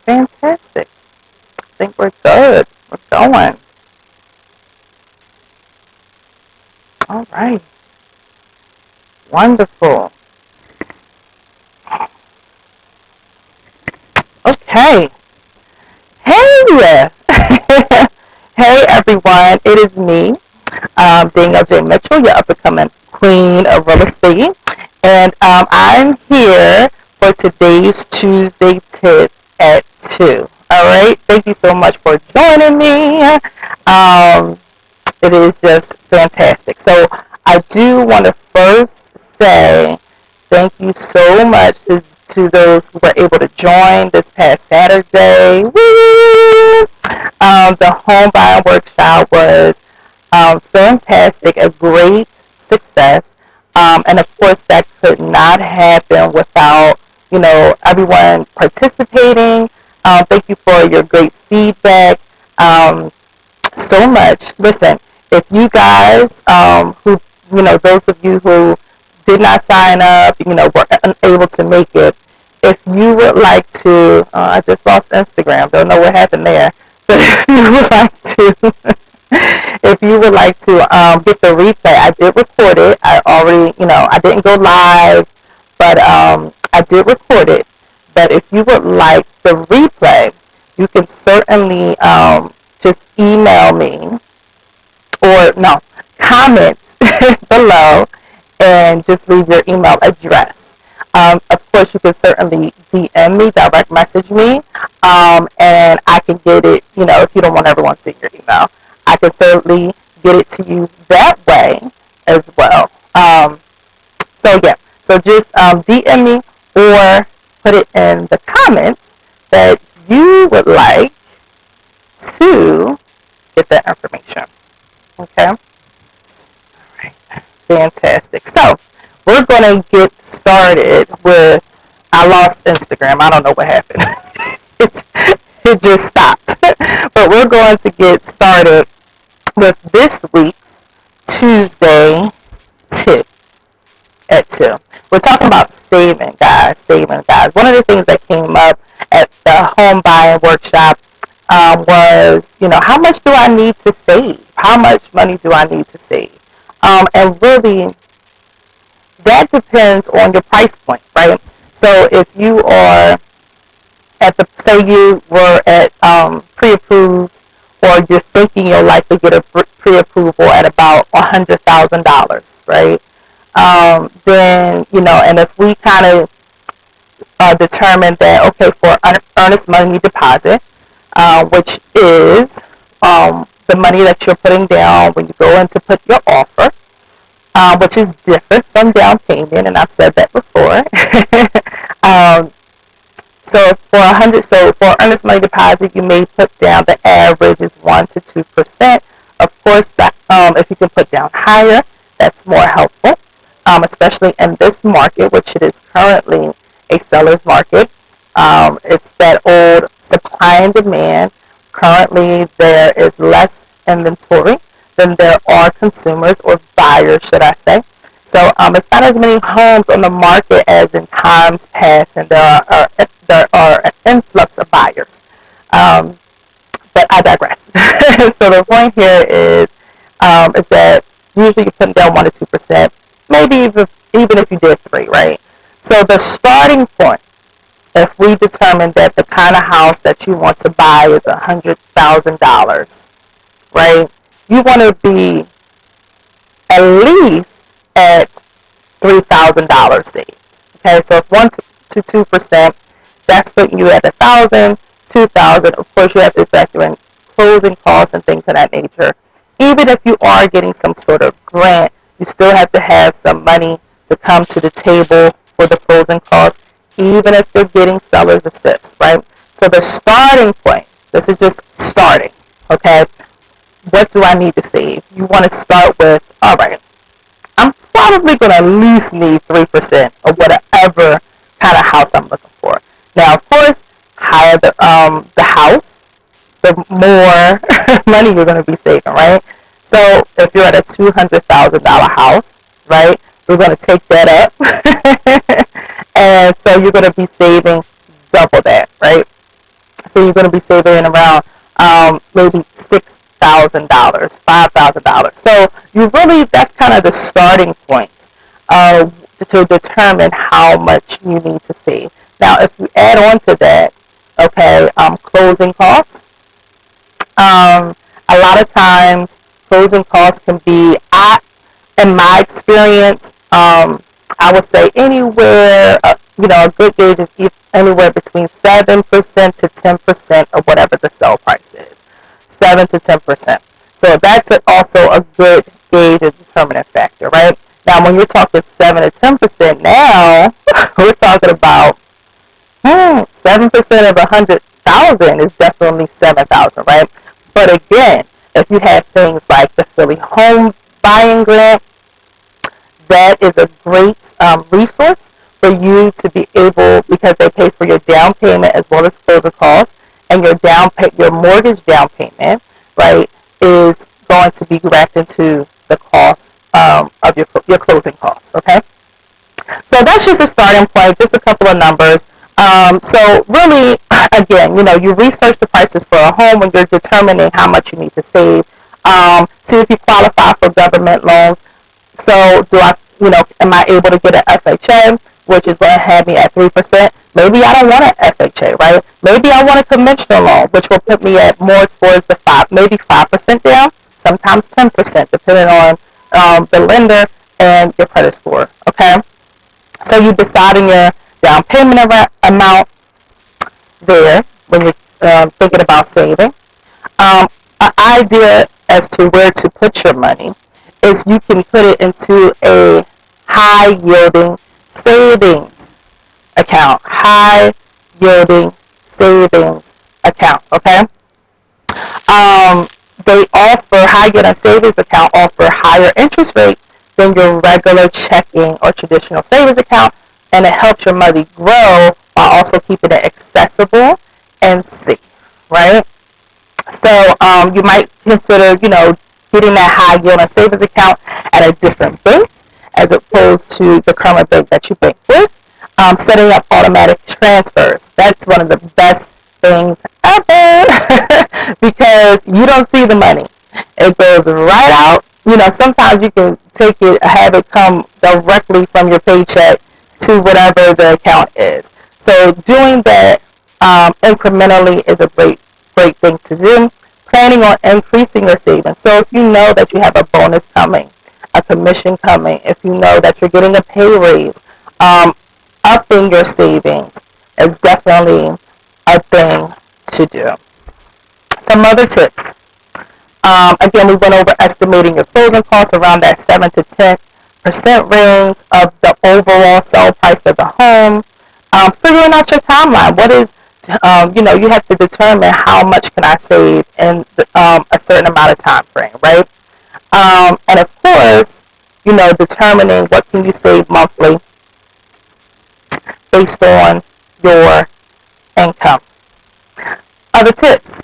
Fantastic. I think we're good. We're going. All right. Wonderful. Okay. Hey! Hey everyone, it is me, Danielle J. Mitchell, your up and coming queen of real estate. And I'm here for today's Tuesday tip at 2. All right, thank you so much for joining me. It is just fantastic. So I do want to first say thank you so much to those who were able to join this past Saturday. Woo! The home buying workshop was fantastic, a great success. And of course, that could not happen without, everyone participating. Thank you for your great feedback. So much. Listen, if you guys, those of you who did not sign up, were unable to make it, if you would like to, I just lost Instagram, don't know what happened there, but if you would like to, if you would like to get the replay, I did record it. I already, I didn't go live, but I did record it. But if you would like the replay, you can certainly just email me or no, comment below and just leave your email address. Of course, you can certainly DM me, direct message me, and I can get it, if you don't want everyone to see your email, I can certainly get it to you that way as well. Yeah, so just DM me or put it in the comments that you would like to get that information. Okay? All right. Fantastic. So, we're going to get started with, I lost Instagram. I don't know what happened. it just stopped. But we're going to get started with this week's Tuesday tip at 2. We're talking about saving, guys. One of the things that came up at the home buying workshop was, how much do I need to save? How much money do I need to save? And really, that depends on your price point, right? So if you are at the, say you were at pre-approved, or you're thinking you'll likely get a pre-approval at about $100,000, right? Then, and if we kind of determine that, okay, for earnest money deposit, which is the money that you're putting down when you go in to put your offer, which is different from down payment, and I've said that before. So for earnest money deposit, you may put down, the average is 1 to 2%. Of course, that if you can put down higher, that's more helpful, especially in this market, which it is currently a seller's market. It's that old supply and demand. Currently, there is less inventory than there are consumers, or buyers, should I say. So it's not as many homes on the market as in times past, and there are an influx of buyers. But I digress. So the point here is that usually you put down 1 to 2%, maybe even if you did 3, right? So the starting point, if we determine that the kind of house that you want to buy is $100,000, right? You want to be at least at $3,000 saved. Okay, so if 1 to 2%, that's putting you at $1,000, $2,000. Of course, you have to factor in closing costs and things of that nature. Even if you are getting some sort of grant, you still have to have some money to come to the table for the closing costs, even if you're getting seller's assists, right? So the starting point, this is just starting, okay? What do I need to save? You want to start with, all right, I'm probably going to at least need 3% of whatever kind of house I'm looking for. Now, of course, higher the house, the more money you're going to be saving, right? So if you're at a $200,000 house, right, we're going to take that up. And so you're going to be saving double that, right? you're going to be saving around maybe $6,000, $5,000. So you really, that's kind of the starting point to determine how much you need to save. Now, if you add on to that, okay, closing costs. A lot of times, closing costs can be, in my experience, I would say anywhere, a good gauge is anywhere between 7% to 10% of whatever the sell price is. 7 to 10%. So that's also a good gauge and determinant factor, right? Now, when you're talking 7 to 10%, now we're talking about 7% of 100,000 is definitely 7,000, right? But again, if you have things like the Philly home buying grant, that is a great resource for you to be able, because they pay for your down payment as well as closing costs, and your mortgage down payment, right, is going to be wrapped into the cost of your closing costs. Okay, so that's just a starting point, just a couple of numbers. So really, again, you research the prices for a home when you're determining how much you need to save. See if you qualify for government loans. So am I able to get an FHA, which is going to have me at 3%? Maybe I don't want an FHA, right? Maybe I want a conventional loan, which will put me at more towards the maybe 5% down, sometimes 10%, depending on the lender and your credit score. Okay, so you decide on your down payment amount there when you're thinking about saving. An idea as to where to put your money is you can put it into a high yielding savings account. High yielding savings account. Okay. They offer high yielding savings account offer higher interest rates than your regular checking or traditional savings account, and it helps your money grow while also keeping it accessible and safe. Right. So you might consider, getting that high yielding savings account at a different bank as opposed to the current bank that you bank with. Setting up automatic transfers. That's one of the best things ever because you don't see the money. It goes right out. Sometimes you can have it come directly from your paycheck to whatever the account is. So doing that incrementally is a great thing to do. Planning on increasing your savings. So if you know that you have a bonus coming, a commission coming, if you know that you're getting a pay raise, upping your savings is definitely a thing to do. Some other tips. Again, we went over estimating your closing costs around that 7 to 10% range of the overall sell price of the home. Figuring out your timeline. What is, you have to determine how much can I save in a certain amount of time frame, right? And of course, determining what can you save monthly based on your income. Other tips,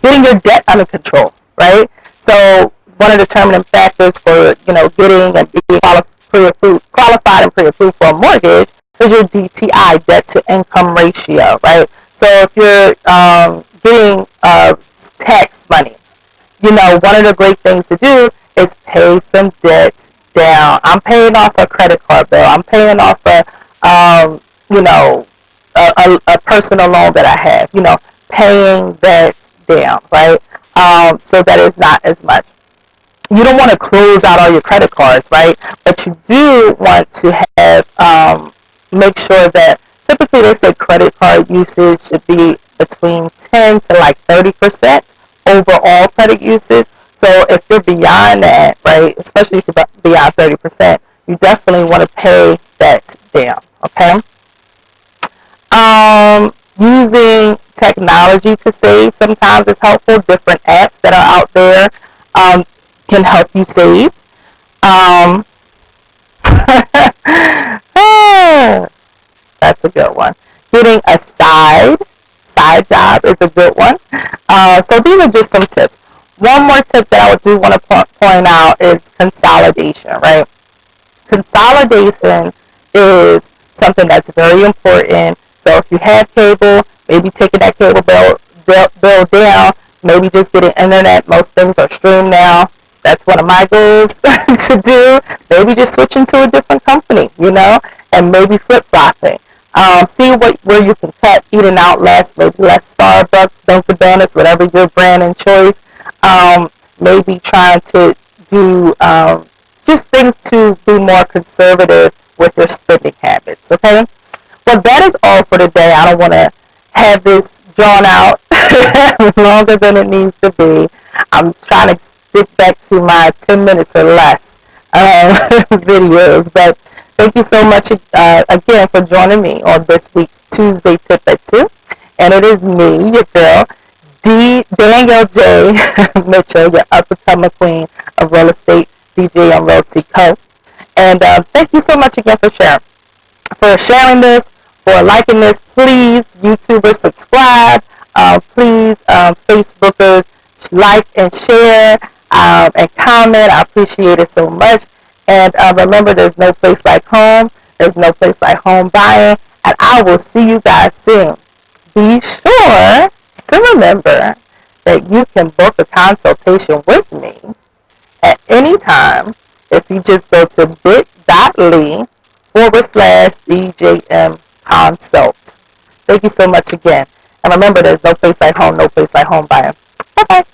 getting your debt under control, right? So one of the determining factors for, getting and being qualified and pre-approved for a mortgage is your DTI, debt to income ratio, right? So if you're getting tax money, one of the great things to do is pay some debt down. I'm paying off a credit card bill. I'm paying off a personal loan that I have, paying that down, right? So that is not as much. You don't want to close out all your credit cards, right? But you do want to have, make sure that typically they say credit card usage should be between 10 to like 30% overall credit usage. So if you're beyond that, right, especially if you're beyond 30%, you definitely want to pay that down, okay? Using technology to save sometimes is helpful. Different apps that are out there can help you save. That's a good one. Getting a side job is a good one. So these are just some tips. One more tip that I do want to point out is consolidation, right? Consolidation is something that's very important. So if you have cable, maybe taking that cable bill build down. Maybe just getting internet. Most things are streamed now. That's one of my goals to do. Maybe just switching to a different company, and maybe flip-flopping. See where you can cut, eating out less, maybe less Starbucks, Dunkin' Donuts, whatever your brand and choice. Maybe trying to do just things to be more conservative with your spending habits, okay? Well, that is all for today. I don't want to have this drawn out longer than it needs to be. I'm trying to stick back to my 10 minutes or less videos. But thank you so much again for joining me on this week's Tuesday Tip at 2. And it is me, your girl, Danielle J. Mitchell, your up-and-coming queen of real estate, djmrealty Co. And thank you so much again for sharing this, for liking this. Please, YouTubers, subscribe. Please, Facebookers, like and share and comment. I appreciate it so much. And remember, there's no place like home. There's no place like home buying. And I will see you guys soon. Be sure to remember that you can book a consultation with me at any time if you just go to bit.ly/DJM consult. Thank you so much again. And remember, there's no place like home, no place like home buying. Bye-bye.